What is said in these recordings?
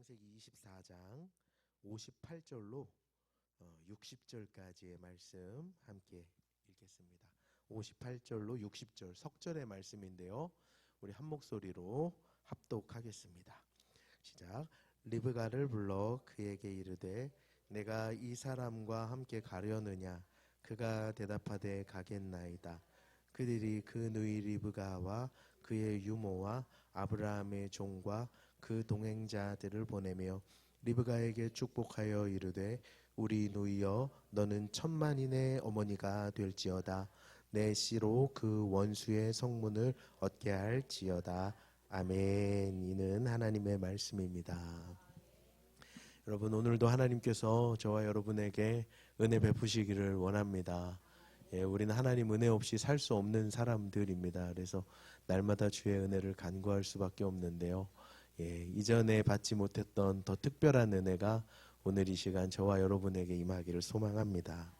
창세기 24장 58절로 60절까지의 말씀 함께 읽겠습니다. 58절로 60절 석절의 말씀인데요. 우리 한 목소리로 합독하겠습니다. 시작. 리브가를 불러 그에게 이르되 내가 이 사람과 함께 가려느냐? 그가 대답하되 가겠나이다. 그들이 그 누이 리브가와 그의 유모와 아브라함의 종과 그 동행자들을 보내며 리브가에게 축복하여 이르되 우리 누이여 너는 천만인의 어머니가 될지어다. 내 씨로 그 원수의 성문을 얻게 할지어다. 아멘. 이는 하나님의 말씀입니다. 여러분, 오늘도 하나님께서 저와 여러분에게 은혜 베푸시기를 원합니다. 우리는 하나님 은혜 없이 살 수 없는 사람들입니다. 그래서 날마다 주의 은혜를 간구할 수밖에 없는데요. 이전에 받지 못했던 더 특별한 은혜가 오늘 이 시간 저와 여러분에게 임하기를 소망합니다.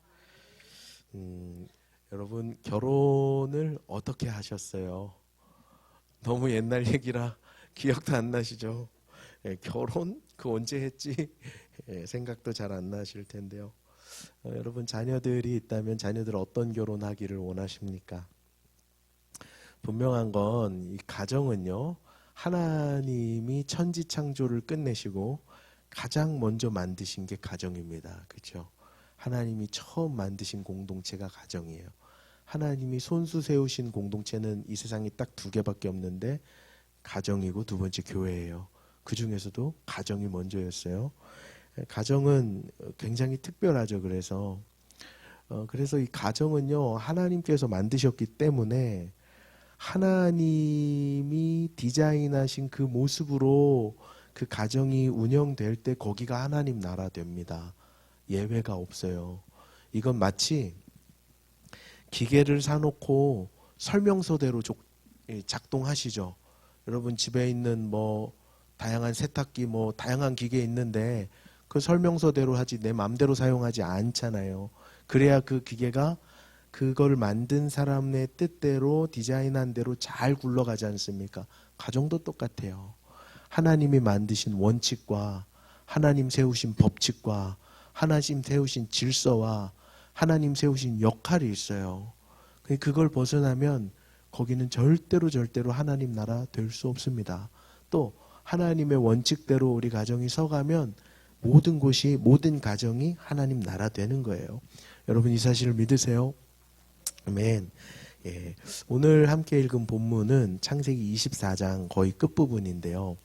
여러분, 결혼을 어떻게 하셨어요? 너무 옛날 얘기라 기억도 안 나시죠? 결혼? 그 언제 했지? 생각도 잘 안 나실 텐데요. 여러분, 자녀들이 있다면 자녀들 어떤 결혼하기를 원하십니까? 분명한 건 이 가정은요, 하나님이 천지 창조를 끝내시고 가장 먼저 만드신 게 가정입니다. 그렇죠? 하나님이 처음 만드신 공동체가 가정이에요. 하나님이 손수 세우신 공동체는 이 세상에 딱 두 개밖에 없는데 가정이고 두 번째 교회예요. 그 중에서도 가정이 먼저였어요. 가정은 굉장히 특별하죠. 그래서 이 가정은요, 하나님께서 만드셨기 때문에 하나님이 디자인하신 그 모습으로 그 가정이 운영될 때 거기가 하나님 나라 됩니다. 예외가 없어요. 이건 마치 기계를 사놓고 설명서대로 작동하시죠. 여러분, 집에 있는 다양한 세탁기 다양한 기계 있는데 그 설명서대로 하지 내 마음대로 사용하지 않잖아요. 그래야 그 기계가 그걸 만든 사람의 뜻대로 디자인한 대로 잘 굴러가지 않습니까? 가정도 똑같아요. 하나님이 만드신 원칙과 하나님 세우신 법칙과 하나님 세우신 질서와 하나님 세우신 역할이 있어요. 그걸 벗어나면 거기는 절대로 하나님 나라 될 수 없습니다. 또 하나님의 원칙대로 우리 가정이 서가면 모든 가정이 하나님 나라 되는 거예요. 여러분, 이 사실을 믿으세요? 아멘. 오늘 함께 읽은 본문은 창세기 24장 거의 끝부분인데요.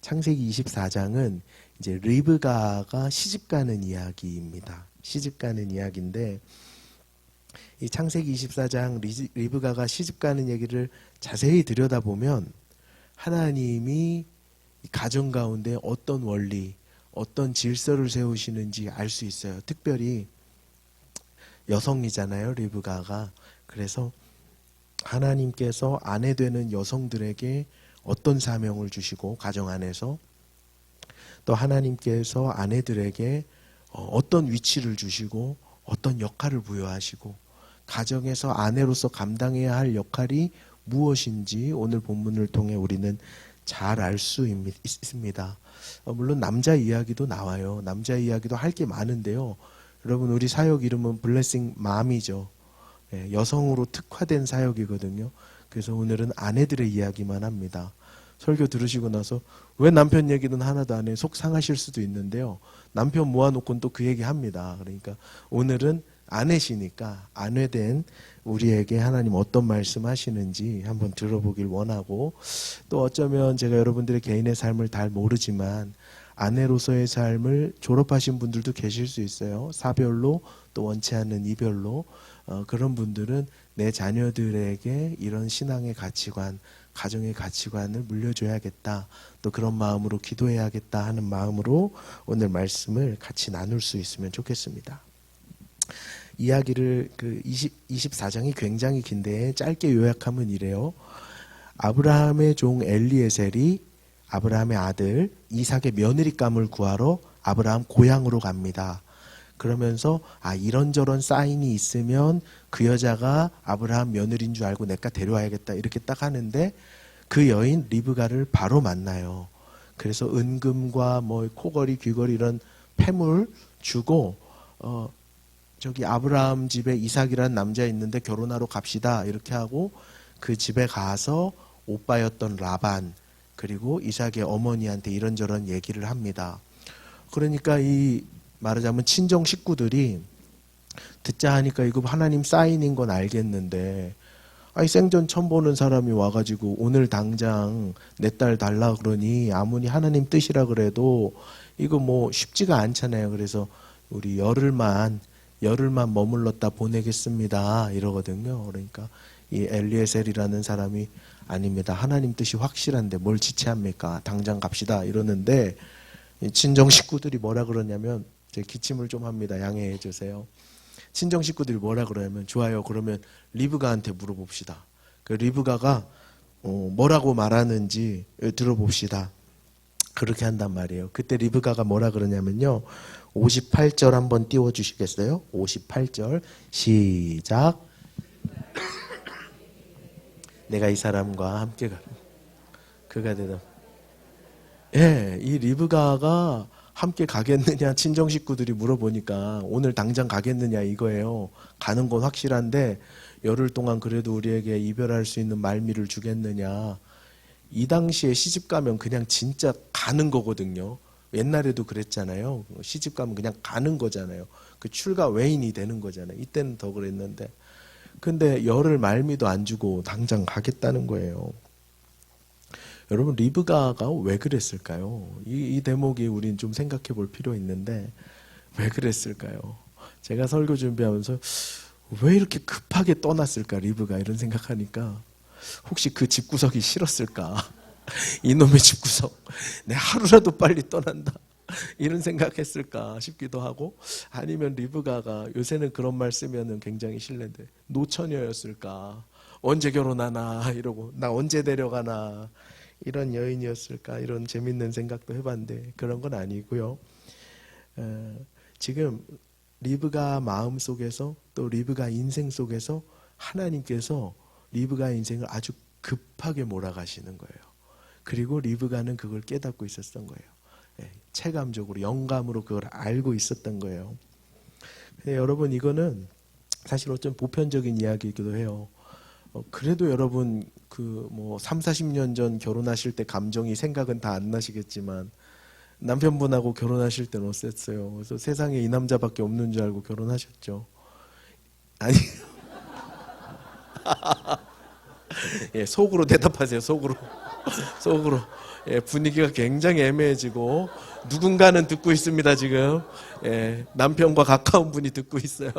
창세기 24장은 이제 리브가가 시집가는 이야기입니다. 시집가는 이야기인데 이 창세기 24장 리브가가 시집가는 얘기를 자세히 들여다보면 하나님이 가정 가운데 어떤 원리, 어떤 질서를 세우시는지 알 수 있어요. 특별히 여성이잖아요, 리브가가. 그래서 하나님께서 아내 되는 여성들에게 어떤 사명을 주시고 가정 안에서 또 하나님께서 아내들에게 어떤 위치를 주시고 어떤 역할을 부여하시고 가정에서 아내로서 감당해야 할 역할이 무엇인지 오늘 본문을 통해 우리는 잘 알 수 있습니다. 물론 남자 이야기도 나와요. 남자 이야기도 할 게 많은데요. 여러분, 우리 사역 이름은 블레싱 맘이죠. 여성으로 특화된 사역이거든요. 그래서 오늘은 아내들의 이야기만 합니다. 설교 들으시고 나서 왜 남편 얘기는 하나도 안 해? 속 상하실 수도 있는데요. 남편 모아놓고는 또 그 얘기 합니다. 그러니까 오늘은 아내시니까 아내된 우리에게 하나님 어떤 말씀 하시는지 한번 들어보길 원하고, 또 어쩌면 제가 여러분들의 개인의 삶을 잘 모르지만 아내로서의 삶을 졸업하신 분들도 계실 수 있어요. 사별로, 또 원치 않는 이별로. 그런 분들은 내 자녀들에게 이런 신앙의 가치관, 가정의 가치관을 물려줘야겠다, 또 그런 마음으로 기도해야겠다 하는 마음으로 오늘 말씀을 같이 나눌 수 있으면 좋겠습니다. 이야기를 24장이 굉장히 긴데 짧게 요약하면 이래요. 아브라함의 종 엘리에셀이 아브라함의 아들 이삭의 며느리감을 구하러 아브라함 고향으로 갑니다. 그러면서 이런저런 사인이 있으면 그 여자가 아브라함 며느리인 줄 알고 내가 데려와야겠다 이렇게 딱 하는데 그 여인 리브가를 바로 만나요. 그래서 은금과 뭐 코걸이, 귀걸이 이런 폐물 주고 저기 아브라함 집에 이삭이라는 남자 있는데 결혼하러 갑시다 이렇게 하고 그 집에 가서 오빠였던 라반 그리고 이삭의 어머니한테 이런저런 얘기를 합니다. 그러니까 이 말하자면 친정 식구들이 듣자 하니까 이거 하나님 사인인 건 알겠는데 아니 생전 처음 보는 사람이 와가지고 오늘 당장 내 딸 달라 그러니 아무리 하나님 뜻이라 그래도 이거 뭐 쉽지가 않잖아요. 그래서 우리 열흘만 머물렀다 보내겠습니다 이러거든요. 그러니까 이 엘리에셀이라는 사람이 아닙니다. 하나님 뜻이 확실한데 뭘 지체합니까? 당장 갑시다 이러는데 친정 식구들이 뭐라 그러냐면 제 기침을 좀 합니다. 양해해 주세요. 친정 식구들이 뭐라 그러냐면 좋아요. 그러면 리브가한테 물어봅시다. 그 리브가가 뭐라고 말하는지 들어봅시다. 그렇게 한단 말이에요. 그때 리브가가 뭐라 그러냐면요. 58절 한번 띄워주시겠어요? 58절 시작. 내가 이 사람과 함께 가. 그가 대답. 예, 이 리브가가 함께 가겠느냐 친정 식구들이 물어보니까 오늘 당장 가겠느냐 이거예요. 가는 건 확실한데 열흘 동안 그래도 우리에게 이별할 수 있는 말미를 주겠느냐. 이 당시에 시집 가면 그냥 진짜 가는 거거든요. 옛날에도 그랬잖아요. 시집 가면 그냥 가는 거잖아요. 그 출가 외인이 되는 거잖아요. 이때는 더 그랬는데. 근데 열흘 말미도 안 주고 당장 가겠다는 거예요. 여러분 리브가가 왜 그랬을까요? 이 대목이 우린 좀 생각해 볼 필요 있는데 왜 그랬을까요? 제가 설교 준비하면서 왜 이렇게 급하게 떠났을까 리브가 이런 생각하니까 혹시 그 집구석이 싫었을까? 이놈의 집구석 내 하루라도 빨리 떠난다 이런 생각했을까 싶기도 하고 아니면 리브가가 요새는 그런 말 쓰면은 굉장히 실례인데 노처녀였을까? 언제 결혼하나 이러고 나 언제 데려가나 이런 여인이었을까 이런 재밌는 생각도 해봤는데 그런 건 아니고요. 지금 리브가 마음 속에서 또 리브가 인생 속에서 하나님께서 리브가 인생을 아주 급하게 몰아가시는 거예요. 그리고 리브가는 그걸 깨닫고 있었던 거예요. 체감적으로 영감으로 그걸 알고 있었던 거예요. 근데 여러분 이거는 사실 어쩜 보편적인 이야기이기도 해요. 그래도 여러분 그 뭐 3, 40년 전 결혼하실 때 감정이 생각은 다 안 나시겠지만 남편분하고 결혼하실 때는 어땠어요? 그래서 세상에 이 남자밖에 없는 줄 알고 결혼하셨죠? 아니 예, 속으로 대답하세요. 속으로 예, 분위기가 굉장히 애매해지고 누군가는 듣고 있습니다 지금. 예, 남편과 가까운 분이 듣고 있어요.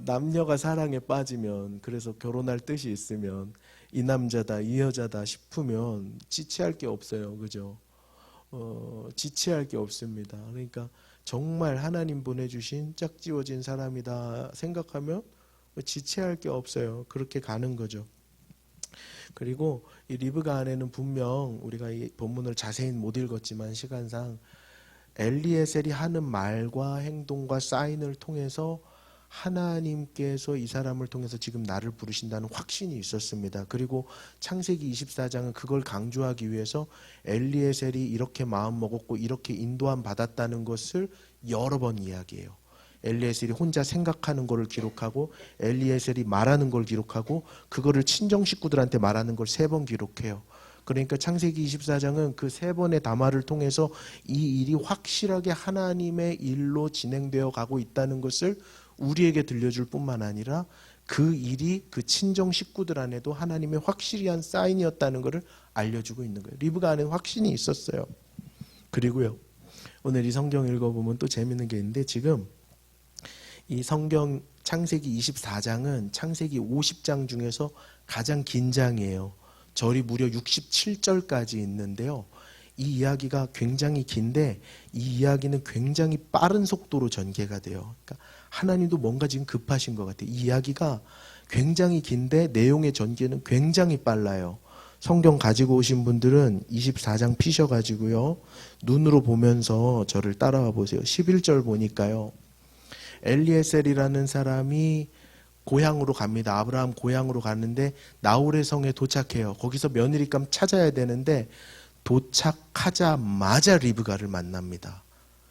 남녀가 사랑에 빠지면 그래서 결혼할 뜻이 있으면 이 남자다 이 여자다 싶으면 지체할 게 없어요. 그죠? 지체할 게 없습니다. 그러니까 정말 하나님 보내주신 짝지워진 사람이다 생각하면 지체할 게 없어요. 그렇게 가는 거죠. 그리고 이 리브가 안에는 분명 우리가 이 본문을 자세히 못 읽었지만 시간상 엘리에셀이 하는 말과 행동과 사인을 통해서 하나님께서 이 사람을 통해서 지금 나를 부르신다는 확신이 있었습니다. 그리고 창세기 24장은 그걸 강조하기 위해서 엘리에셀이 이렇게 마음먹었고 이렇게 인도함 받았다는 것을 여러 번 이야기해요. 엘리에셀이 혼자 생각하는 것을 기록하고 엘리에셀이 말하는 걸 기록하고 그거를 친정 식구들한테 말하는 걸 3번 기록해요. 그러니까 창세기 24장은 그 3번의 담화를 통해서 이 일이 확실하게 하나님의 일로 진행되어 가고 있다는 것을 우리에게 들려줄 뿐만 아니라 그 일이 그 친정 식구들 안에도 하나님의 확실히 한 사인이었다는 것을 알려주고 있는 거예요. 리브가 안에 확신이 있었어요. 그리고요, 오늘 이 성경 읽어보면 또 재밌는 게 있는데 지금 이 성경 창세기 24장은 창세기 50장 중에서 가장 긴 장이에요. 절이 무려 67절까지 있는데요. 이 이야기가 굉장히 긴데 이 이야기는 굉장히 빠른 속도로 전개가 돼요. 그러니까 하나님도 뭔가 지금 급하신 것 같아요. 이 이야기가 굉장히 긴데 내용의 전개는 굉장히 빨라요. 성경 가지고 오신 분들은 24장 피셔가지고요. 눈으로 보면서 저를 따라와 보세요. 11절 보니까요. 엘리에셀이라는 사람이 고향으로 갑니다. 아브라함 고향으로 가는데 나홀의 성에 도착해요. 거기서 며느리감 찾아야 되는데 도착하자마자 리브가를 만납니다.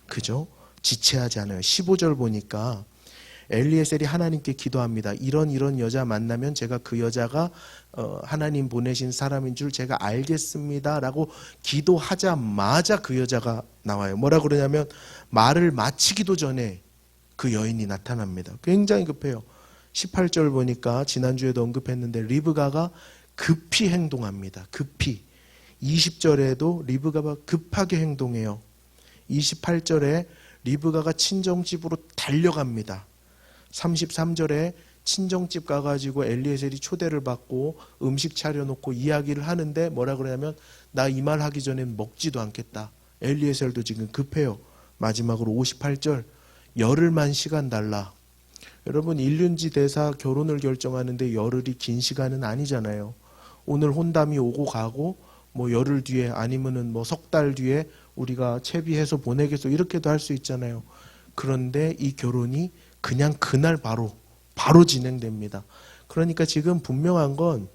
그죠? 지체하지 않아요. 15절 보니까 엘리에셀이 하나님께 기도합니다. 이런 여자 만나면 제가 그 여자가 하나님 보내신 사람인 줄 제가 알겠습니다 라고 기도하자마자 그 여자가 나와요. 뭐라 그러냐면 말을 마치기도 전에 그 여인이 나타납니다. 굉장히 급해요. 18절 보니까 지난주에도 언급했는데 리브가가 급히 행동합니다. 급히. 20절에도 리브가가 급하게 행동해요. 28절에 리브가가 친정집으로 달려갑니다. 33절에 친정집 가가지고 엘리에셀이 초대를 받고 음식 차려놓고 이야기를 하는데 뭐라 그러냐면 나 이 말 하기 전엔 먹지도 않겠다. 엘리에셀도 지금 급해요. 마지막으로 58절 열흘만 시간 달라. 여러분 일륜지 대사 결혼을 결정하는데 열흘이 긴 시간은 아니잖아요. 오늘 혼담이 오고 가고 뭐 열흘 뒤에 아니면은 뭐 석 달 뒤에 우리가 채비해서 보내겠어 이렇게도 할 수 있잖아요. 그런데 이 결혼이 그냥 그날 바로 진행됩니다. 그러니까 지금 분명한 건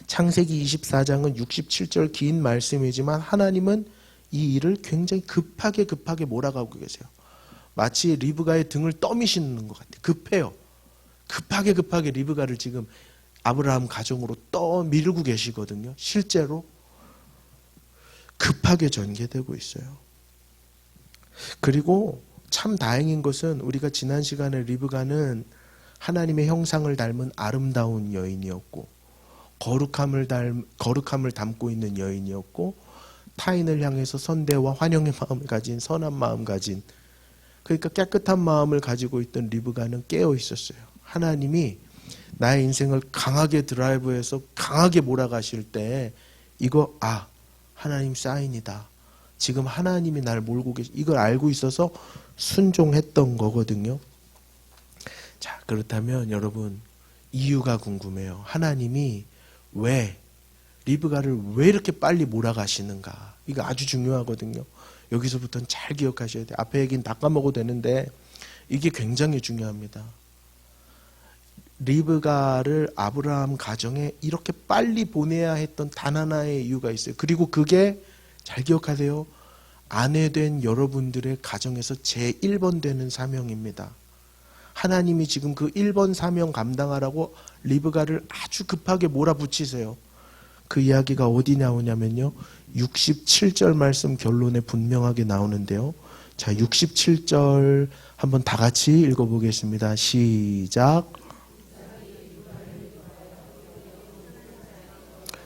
창세기 24장은 67절 긴 말씀이지만 하나님은 이 일을 굉장히 급하게 몰아가고 계세요. 마치 리브가의 등을 떠미시는 것 같아요. 급해요. 급하게 리브가를 지금 아브라함 가정으로 떠밀고 계시거든요. 실제로 급하게 전개되고 있어요. 그리고 참 다행인 것은 우리가 지난 시간에 리브가는 하나님의 형상을 닮은 아름다운 여인이었고 거룩함을 담고 있는 여인이었고 타인을 향해서 선대와 환영의 마음을 가진 선한 마음 가진 그러니까 깨끗한 마음을 가지고 있던 리브가는 깨어 있었어요. 하나님이 나의 인생을 강하게 드라이브해서 강하게 몰아가실 때 이거 하나님 사인이다. 지금 하나님이 날 몰고 이걸 알고 있어서 순종했던 거거든요. 자, 그렇다면 여러분 이유가 궁금해요. 하나님이 리브가를 왜 이렇게 빨리 몰아가시는가? 이거 아주 중요하거든요. 여기서부터는 잘 기억하셔야 돼요. 앞에 얘기는 다 까먹어도 되는데 이게 굉장히 중요합니다. 리브가를 아브라함 가정에 이렇게 빨리 보내야 했던 단 하나의 이유가 있어요. 그리고 그게 잘 기억하세요. 아내된 여러분들의 가정에서 제1번 되는 사명입니다. 하나님이 지금 그 1번 사명 감당하라고 리브가를 아주 급하게 몰아붙이세요. 그 이야기가 어디 나오냐면요. 67절 말씀 결론에 분명하게 나오는데요. 자, 67절 한번 다 같이 읽어보겠습니다. 시작.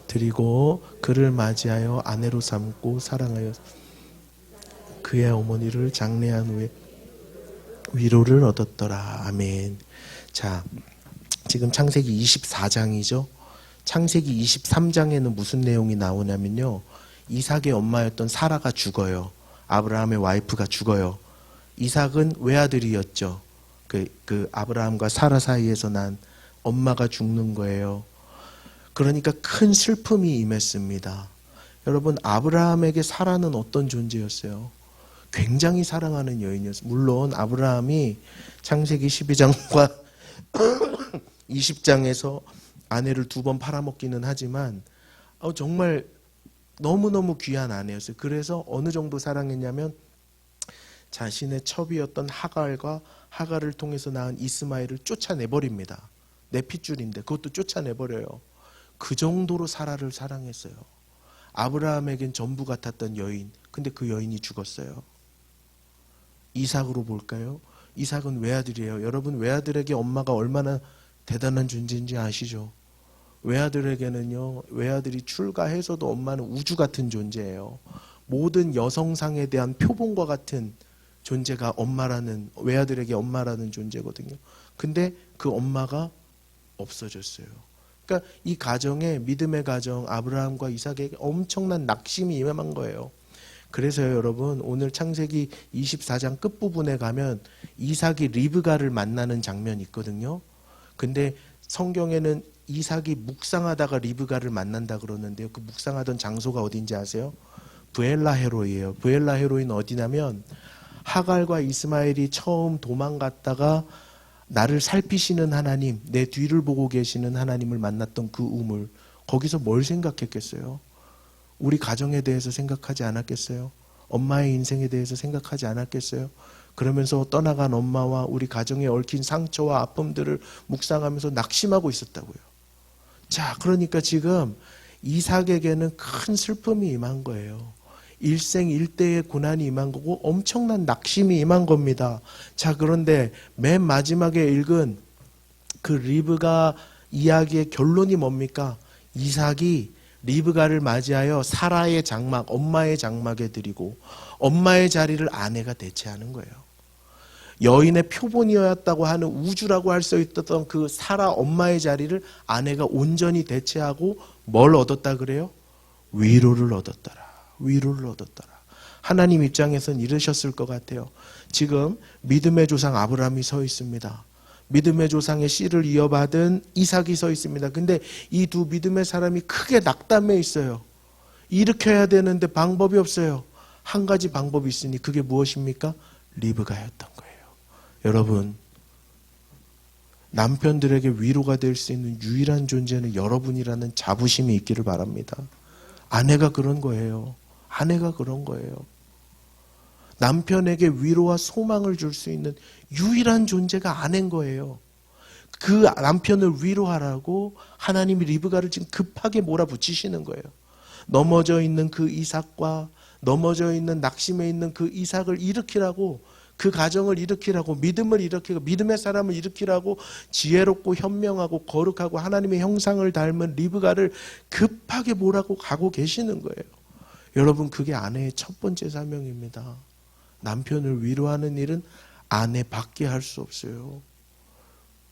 드리고 그를 맞이하여 아내로 삼고 사랑하여 그의 어머니를 장례한 후에 위로를 얻었더라. 아멘. 자, 지금 창세기 24장이죠. 창세기 23장에는 무슨 내용이 나오냐면요. 이삭의 엄마였던 사라가 죽어요. 아브라함의 와이프가 죽어요. 이삭은 외아들이었죠. 그 아브라함과 사라 사이에서 난 엄마가 죽는 거예요. 그러니까 큰 슬픔이 임했습니다. 여러분 아브라함에게 사라는 어떤 존재였어요? 굉장히 사랑하는 여인이었어요. 물론 아브라함이 창세기 12장과 20장에서 아내를 2번 팔아먹기는 하지만 정말 너무너무 귀한 아내였어요. 그래서 어느 정도 사랑했냐면 자신의 첩이었던 하갈을 통해서 낳은 이스마엘을 쫓아내버립니다. 내 핏줄인데 그것도 쫓아내버려요. 그 정도로 사라를 사랑했어요. 아브라함에겐 전부 같았던 여인. 근데 그 여인이 죽었어요. 이삭으로 볼까요? 이삭은 외아들이에요. 여러분 외아들에게 엄마가 얼마나 대단한 존재인지 아시죠? 외아들에게는요. 외아들이 출가해서도 엄마는 우주 같은 존재예요. 모든 여성상에 대한 표본과 같은 존재가 외아들에게 엄마라는 존재거든요. 근데 그 엄마가 없어졌어요. 그러니까 이 가정에 믿음의 가정 아브라함과 이삭에게 엄청난 낙심이 임한 거예요. 그래서요 여러분 오늘 창세기 24장 끝부분에 가면 이삭이 리브가를 만나는 장면이 있거든요. 근데 성경에는 이삭이 묵상하다가 리브가를 만난다 그러는데요. 그 묵상하던 장소가 어딘지 아세요? 브엘라헤로이에요. 브엘라헤로이는 어디냐면 하갈과 이스마엘이 처음 도망갔다가 나를 살피시는 하나님, 내 뒤를 보고 계시는 하나님을 만났던 그 우물, 거기서 뭘 생각했겠어요? 우리 가정에 대해서 생각하지 않았겠어요? 엄마의 인생에 대해서 생각하지 않았겠어요? 그러면서 떠나간 엄마와 우리 가정에 얽힌 상처와 아픔들을 묵상하면서 낙심하고 있었다고요. 자, 그러니까 지금 이삭에게는 큰 슬픔이 임한 거예요. 일생일대의 고난이 임한 거고 엄청난 낙심이 임한 겁니다. 자, 그런데 맨 마지막에 읽은 그 리브가 이야기의 결론이 뭡니까? 이삭이 리브가를 맞이하여 사라의 장막, 엄마의 장막에 드리고 엄마의 자리를 아내가 대체하는 거예요. 여인의 표본이었다고 하는 우주라고 할 수 있었던 그 사라 엄마의 자리를 아내가 온전히 대체하고 뭘 얻었다 그래요? 위로를 얻었더라. 위로를 얻었더라. 하나님 입장에선 이러셨을 것 같아요. 지금 믿음의 조상 아브라함이 서 있습니다. 믿음의 조상의 씨를 이어받은 이삭이 서 있습니다. 근데 이 두 믿음의 사람이 크게 낙담해 있어요. 일으켜야 되는데 방법이 없어요. 한 가지 방법이 있으니 그게 무엇입니까? 리브가였던 거예요. 여러분, 남편들에게 위로가 될 수 있는 유일한 존재는 여러분이라는 자부심이 있기를 바랍니다. 아내가 그런 거예요. 아내가 그런 거예요. 남편에게 위로와 소망을 줄 수 있는 유일한 존재가 아내인 거예요. 그 남편을 위로하라고 하나님이 리브가를 지금 급하게 몰아붙이시는 거예요. 넘어져 있는 그 이삭과 넘어져 있는 낙심에 있는 그 이삭을 일으키라고, 그 가정을 일으키라고, 믿음을 일으키고 믿음의 사람을 일으키라고 지혜롭고 현명하고 거룩하고 하나님의 형상을 닮은 리브가를 급하게 몰아고 가고 계시는 거예요. 여러분, 그게 아내의 첫 번째 사명입니다. 남편을 위로하는 일은 아내밖에 할 수 없어요.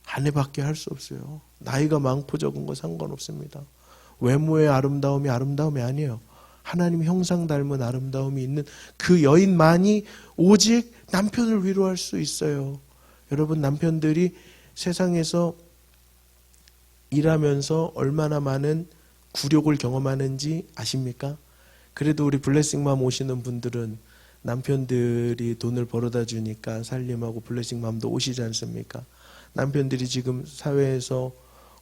아내밖에 할 수 없어요. 나이가 많고 적은 거 상관없습니다. 외모의 아름다움이 아름다움이 아니에요. 하나님 형상 닮은 아름다움이 있는 그 여인만이 오직 남편을 위로할 수 있어요. 여러분, 남편들이 세상에서 일하면서 얼마나 많은 굴욕을 경험하는지 아십니까? 그래도 우리 블레싱맘 오시는 분들은 남편들이 돈을 벌어다 주니까 살림하고 블레싱맘도 오시지 않습니까? 남편들이 지금 사회에서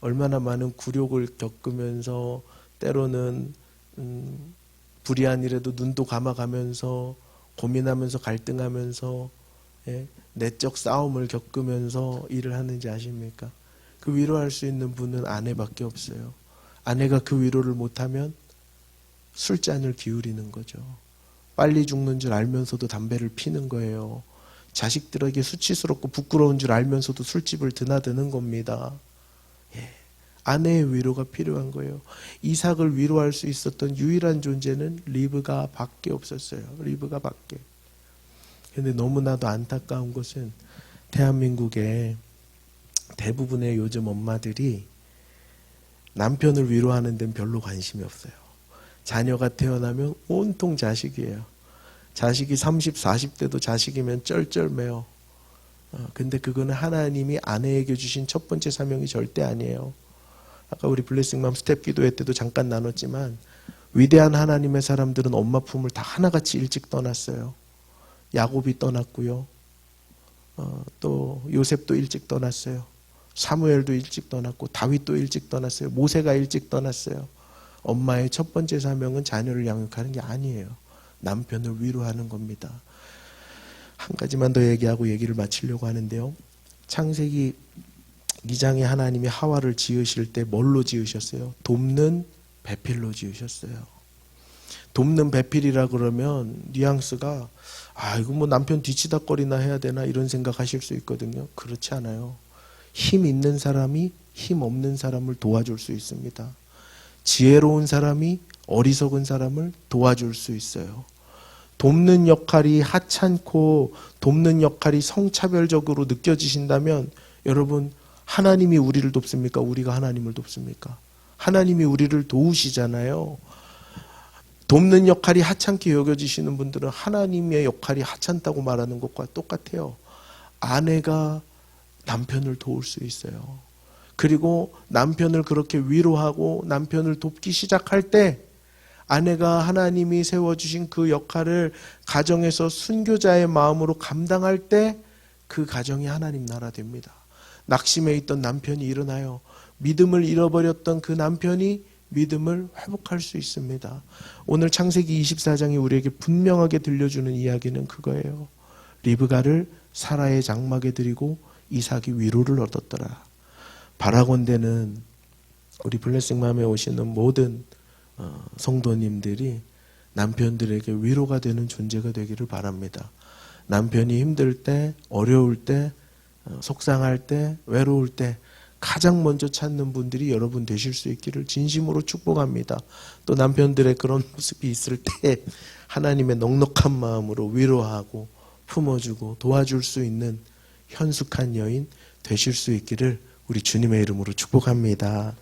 얼마나 많은 굴욕을 겪으면서 때로는 불의한 일에도 눈도 감아가면서 고민하면서 갈등하면서 내적 싸움을 겪으면서 일을 하는지 아십니까? 그 위로할 수 있는 분은 아내밖에 없어요. 아내가 그 위로를 못하면 술잔을 기울이는 거죠. 빨리 죽는 줄 알면서도 담배를 피는 거예요. 자식들에게 수치스럽고 부끄러운 줄 알면서도 술집을 드나드는 겁니다. 아내의 위로가 필요한 거예요. 이삭을 위로할 수 있었던 유일한 존재는 리브가 밖에 없었어요. 리브가 밖에. 그런데 너무나도 안타까운 것은 대한민국의 대부분의 요즘 엄마들이 남편을 위로하는 데는 별로 관심이 없어요. 자녀가 태어나면 온통 자식이에요. 자식이 30, 40대도 자식이면 쩔쩔매요. 근데 그거는 하나님이 아내에게 주신 첫 번째 사명이 절대 아니에요. 아까 우리 블레싱맘 스텝 기도회 때도 잠깐 나눴지만 위대한 하나님의 사람들은 엄마 품을 다 하나같이 일찍 떠났어요. 야곱이 떠났고요. 또 요셉도 일찍 떠났어요. 사무엘도 일찍 떠났고 다윗도 일찍 떠났어요. 모세가 일찍 떠났어요. 엄마의 첫 번째 사명은 자녀를 양육하는 게 아니에요. 남편을 위로하는 겁니다. 한 가지만 더 얘기하고 얘기를 마치려고 하는데요. 창세기 2장에 하나님이 하와를 지으실 때 뭘로 지으셨어요? 돕는 배필로 지으셨어요. 돕는 배필이라 그러면 뉘앙스가 이거 뭐 남편 뒤치다거리나 해야 되나 이런 생각하실 수 있거든요. 그렇지 않아요. 힘 있는 사람이 힘 없는 사람을 도와줄 수 있습니다. 지혜로운 사람이 어리석은 사람을 도와줄 수 있어요. 돕는 역할이 하찮고 돕는 역할이 성차별적으로 느껴지신다면 여러분, 하나님이 우리를 돕습니까? 우리가 하나님을 돕습니까? 하나님이 우리를 도우시잖아요. 돕는 역할이 하찮게 여겨지시는 분들은 하나님의 역할이 하찮다고 말하는 것과 똑같아요. 아내가 남편을 도울 수 있어요. 그리고 남편을 그렇게 위로하고 남편을 돕기 시작할 때 아내가 하나님이 세워주신 그 역할을 가정에서 순교자의 마음으로 감당할 때 그 가정이 하나님 나라 됩니다. 낙심해 있던 남편이 일어나요. 믿음을 잃어버렸던 그 남편이 믿음을 회복할 수 있습니다. 오늘 창세기 24장이 우리에게 분명하게 들려주는 이야기는 그거예요. 리브가를 사라의 장막에 드리고 이삭이 위로를 얻었더라. 바라건대는 우리 블레싱맘에 오시는 모든 성도님들이 남편들에게 위로가 되는 존재가 되기를 바랍니다. 남편이 힘들 때, 어려울 때, 속상할 때, 외로울 때 가장 먼저 찾는 분들이 여러분 되실 수 있기를 진심으로 축복합니다. 또 남편들의 그런 모습이 있을 때 하나님의 넉넉한 마음으로 위로하고 품어주고 도와줄 수 있는 현숙한 여인 되실 수 있기를 우리 주님의 이름으로 축복합니다.